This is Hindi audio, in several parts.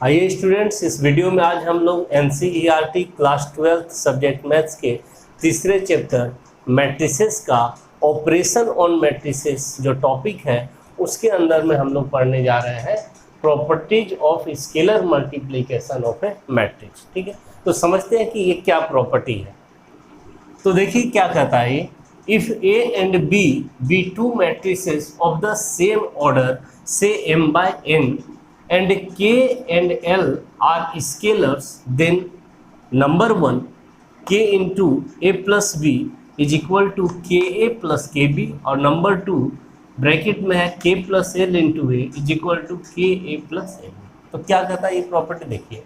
आइए स्टूडेंट्स, इस वीडियो में आज हम लोग एनसीईआरटी क्लास 12 सब्जेक्ट मैथ्स के तीसरे चैप्टर मैट्रिसेस का ऑपरेशन ऑन मैट्रिसेस जो टॉपिक है उसके अंदर में हम लोग पढ़ने जा रहे हैं properties of scalar multiplication of A matrix. ठीक है, तो समझते हैं कि ये क्या प्रॉपर्टी है। तो देखिए क्या कहता है ये, if A and B be two matrices of the same order say m by n and k and l are scalars, then number 1 k into a plus b is equal to ka plus kb और नंबर 2 ब्रैकेट में है k plus l into a is equal to ka plus ab। तो क्या कहता है ये प्रॉपर्टी, देखिए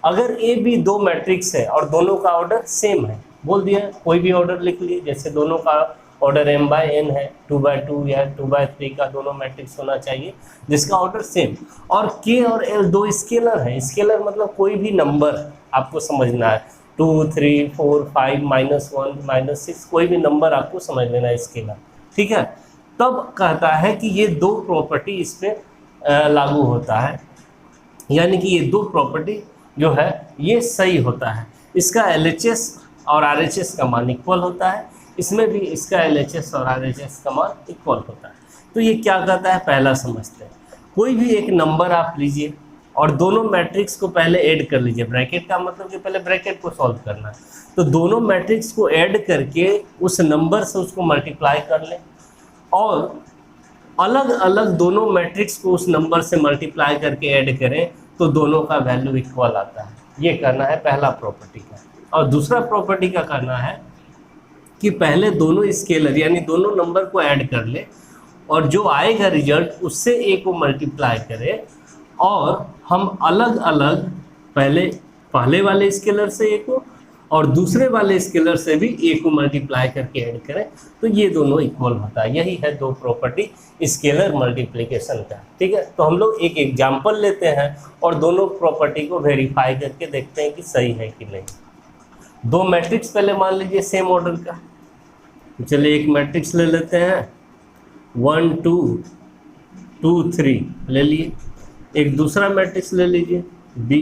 अगर a b दो मैट्रिक्स है और दोनों का ऑर्डर सेम है, बोल दिया कोई भी ऑर्डर लिख लिए, जैसे दोनों का ऑर्डर m by n है, 2/2 या 2/3 का दोनों मैट्रिक्स होना चाहिए जिसका ऑर्डर सेम, और k और l दो स्केलर है। स्केलर मतलब कोई भी नंबर आपको समझना है, 2 3 4 5 -1 -6 कोई भी नंबर आपको समझ लेना है स्केलर। ठीक है, तब कहता है कि ये दो प्रॉपर्टी इस पर लागू होता है, यानी कि ये दो प्रॉपर्टी जो है ये सही होता है। इसका LHS और RHS का मान इक्वल होता है, इसमें भी इसका LHS और RHS का मान इक्वल होता है। तो ये क्या कहता है पहला समझते हैं। कोई भी एक नंबर आप लीजिए और दोनों मैट्रिक्स को पहले ऐड कर लीजिए, ब्रैकेट का मतलब कि पहले ब्रैकेट को सॉल्व करना है। तो दोनों मैट्रिक्स को ऐड करके उस नंबर से उसको मल्टीप्लाई कर लें और अलग अलग दोनों मैट्रिक्स को उस नंबर से मल्टीप्लाई करके ऐड करें तो दोनों का वैल्यू इक्वल आता है। ये करना है पहला प्रॉपर्टी का। और दूसरा प्रॉपर्टी का करना है कि पहले दोनों स्केलर यानी दोनों नंबर को ऐड कर ले और जो आएगा रिजल्ट उससे ए को मल्टीप्लाई करें और हम अलग अलग पहले वाले स्केलर से ए को और दूसरे वाले स्केलर से भी ए को मल्टीप्लाई करके ऐड करें तो ये दोनों इक्वल होता है। यही है दो प्रॉपर्टी स्केलर मल्टीप्लिकेशन का। ठीक है, तो हम लोग एक एग्जाम्पल लेते हैं और दोनों प्रॉपर्टी को वेरीफाई करके देखते हैं कि सही है कि नहीं। दो मैट्रिक्स पहले मान लीजिए सेम ऑर्डर का, चलिए एक मैट्रिक्स ले लेते हैं 1 2 2 3 ले लिए। एक दूसरा मैट्रिक्स ले लीजिए B,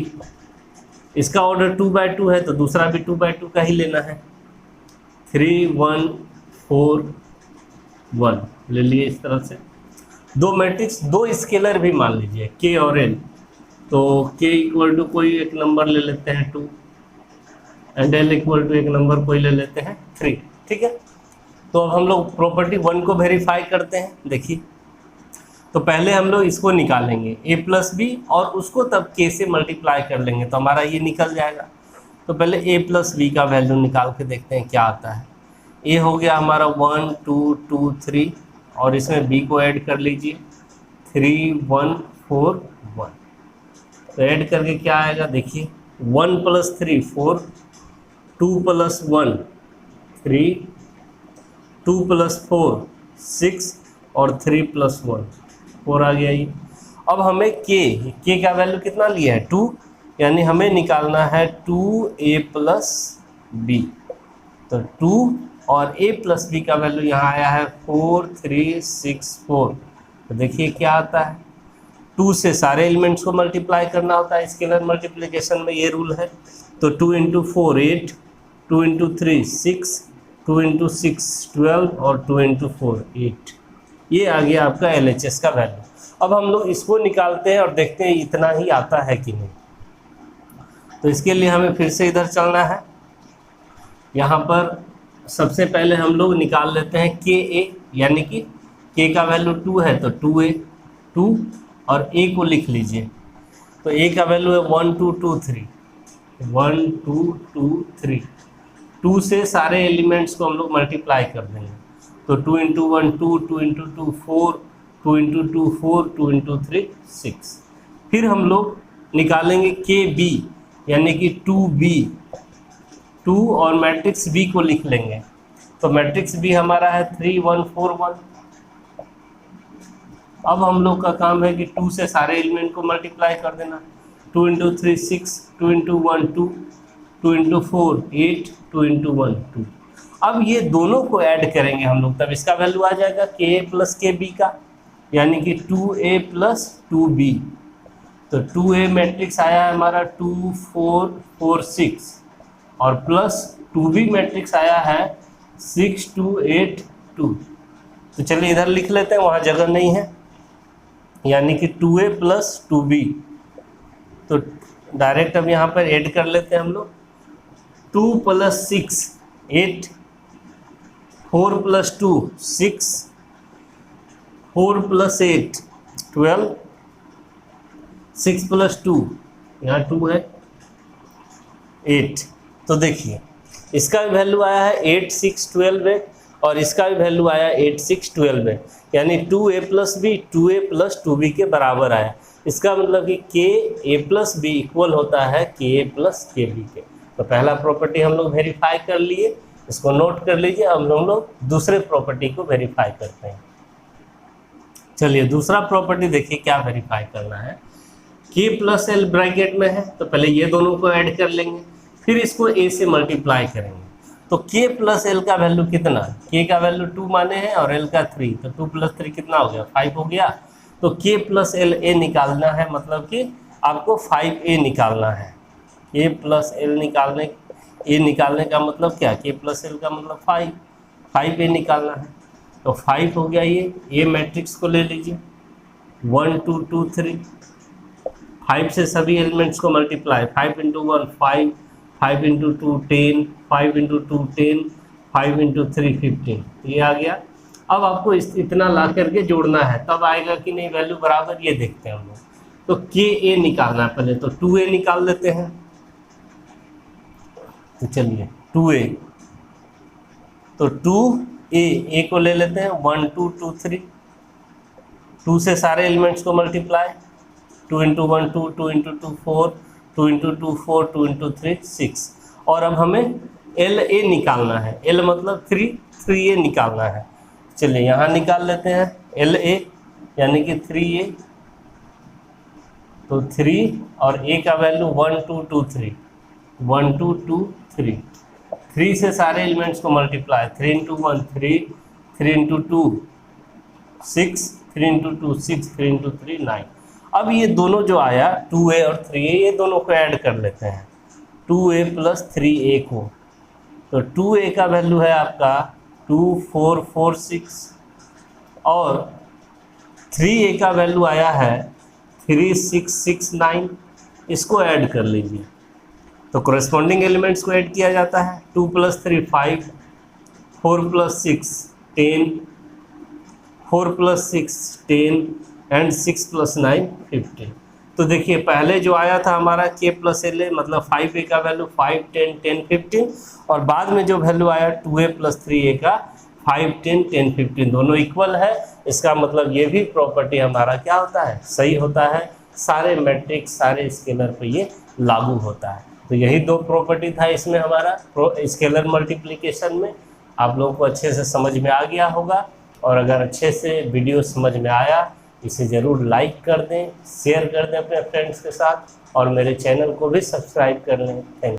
इसका ऑर्डर 2/2 है तो दूसरा भी 2/2 का ही लेना है, 3 1 4 1 ले लिए। इस तरह से दो मैट्रिक्स दो स्केलर भी मान लीजिए K और L, तो K इक्वल टू कोई एक नंबर ले लेते हैं 2 एंड L इक्वल टू एक नंबर कोई ले लेते हैं 3। ठीक है, तो अब हम लोग प्रॉपर्टी 1 को वेरीफाई करते हैं। देखिए तो पहले हम लोग इसको निकालेंगे a प्लस बी और उसको तब k से मल्टीप्लाई कर लेंगे तो हमारा ये निकल जाएगा। तो पहले a प्लस बी का वैल्यू निकाल के देखते हैं क्या आता है। a हो गया हमारा 1 2 2 3 और इसमें b को ऐड कर लीजिए 3 1 4 1। तो ऐड करके क्या आएगा, देखिए 1 + 3 4, 2 + 1 3, 2 + 4 6 और 3 + 1 4 आ गया ये। अब हमें k का वैल्यू कितना लिया है 2, यानी हमें निकालना है 2a + b। तो 2 और a + b का वैल्यू यहाँ आया है 4 3 6 4। तो देखिए क्या आता है, 2 से सारे एलिमेंट्स को मल्टीप्लाई करना होता है स्केलर मल्टीप्लिकेशन में, ये रूल है। तो 2 × 4 8, 2 × 3 6, 2 × 6 12 और 2 × 4 8। ये आ गया आपका LHS का वैल्यू। अब हम लोग इसको निकालते हैं और देखते हैं इतना ही आता है कि नहीं। तो इसके लिए हमें फिर से इधर चलना है। यहाँ पर सबसे पहले हम लोग निकाल लेते हैं KA, यानी कि K का वैल्यू 2 है तो 2A 2 और A को लिख लीजिए। तो A का वैल्यू है 1 2 2 3 1 2 2 3। 2 से सारे एलिमेंट्स को हम लोग मल्टीप्लाई कर देंगे। तो 2 × 1 2, 2 × 2 4, 2 × 2 4, 2 × 3 6। फिर हम लोग निकालेंगे KB, यानी कि 2B 2 और मैट्रिक्स B को लिख लेंगे। तो मैट्रिक्स B हमारा है 3 1 4 1। अब हम लोग का काम है कि 2 से सारे एलिमेंट को मल्टीप्लाई कर देना। 2 × 3 6, 2 × 1 2, 2 × 4 8, 2 × 1 2। अब ये दोनों को ऐड करेंगे हम लोग, तब इसका वैल्यू आ जाएगा KA + KB का, यानी कि 2A + 2B। तो 2A मैट्रिक्स आया है हमारा 2 4 4 6 और प्लस 2B मैट्रिक्स आया है 6 2 8 2। तो चलिए इधर लिख लेते हैं, वहाँ जगह नहीं है, यानी कि 2A प्लस 2B। तो डायरेक्ट अब यहाँ पर ऐड कर लेते हैं हम लोग। 2 प्लस 6 8, 4 प्लस 2 6, 4 प्लस 8 12, 6 प्लस 2 यहाँ 2 है 8। तो देखिए इसका भी वैल्यू आया है 8 6 12 है और इसका भी वैल्यू आया 8 6 12 है, यानी 2A plus B 2A plus 2B के बराबर आया। इसका मतलब कि KA प्लस बी इक्वल होता है KA प्लस KB के। तो पहला प्रॉपर्टी हम लोग वेरीफाई कर लिए, इसको नोट कर लीजिए। अब हम लोग दूसरे प्रॉपर्टी को वेरीफाई करते हैं। चलिए दूसरा प्रॉपर्टी देखिए क्या वेरीफाई करना है। K प्लस L ब्रैकेट में है, तो पहले ये दोनों को ऐड कर लेंगे, फिर इसको A से मल्टीप्लाई करेंगे। तो K प्लस L का वैल्यू कितना, K का वैल्यू 2 माने हैं और L का 3, तो 2 प्लस 3 कितना हो गया 5 हो गया। तो K प्लस L A निकालना है, मतलब कि आपको 5A निकालना है। K प्लस L निकालने का मतलब क्या, K प्लस L का मतलब 5A निकालना है। तो 5 हो गया। ये मैट्रिक्स को ले लीजिए 1 2 2 3, 5 से सभी एलिमेंट्स को multiply, 5 into 1 5, 5 into 2 10, 5 into 2 10, 5 into 3 15, ये आ गया। अब आपको इतना ला करके जोड़ना है, तब आएगा कि नहीं वैल्यू बराबर, ये देखते हैं हम लोग। तो KA निकालना है पहले, तो 2A निकाल लेते हैं। तो चलिए 2A, तो 2A को ले लेते हैं 1 2 2 3, 2 से सारे एलिमेंट्स को multiply, 2 into 1 2, 2 into 2 4, 2 into 2 4, 2 into 3 6। और अब हमें LA निकालना है, L मतलब 3A निकालना है। चलिए यहाँ निकाल लेते हैं LA, यानी कि 3A। तो 3 और A का वैल्यू 1 2 2 3, 1 2 2 3, 3 से सारे एलिमेंट्स को multiply, 3 into 1 3, 3 into 2 6, 3 into 2 6, 3 into 3 9। अब ये दोनों जो आया 2A और 3A, ये दोनों को ऐड कर लेते हैं 2A प्लस 3A को। तो 2A का वैल्यू है आपका 2 4 4 6 और 3A का वैल्यू आया है 3 6 6 9। इसको ऐड कर लीजिए, तो कोरेस्पॉन्डिंग एलिमेंट्स को ऐड किया जाता है। 2 plus 3 5, 4 plus 6 10, 4 plus 6 10 and 6 plus 9 15। तो देखिए पहले जो आया था हमारा K प्लस LA मतलब 5A का वैल्यू 5 10 10 15, और बाद में जो वैल्यू आया 2A प्लस 3A का 5 10 10 15, दोनों इक्वल है। इसका मतलब ये भी प्रॉपर्टी हमारा क्या होता है, सही होता है। सारे मैट्रिक्स सारे स्केलर पे ये लागू होता है। तो यही दो प्रॉपर्टी था इसमें हमारा स्केलर मल्टीप्लिकेशन में। आप लोगों को अच्छे से समझ में आ गया होगा, और अगर अच्छे से वीडियो समझ में आया इसे ज़रूर लाइक कर दें, शेयर कर दें अपने फ्रेंड्स के साथ, और मेरे चैनल को भी सब्सक्राइब कर लें। Thank you.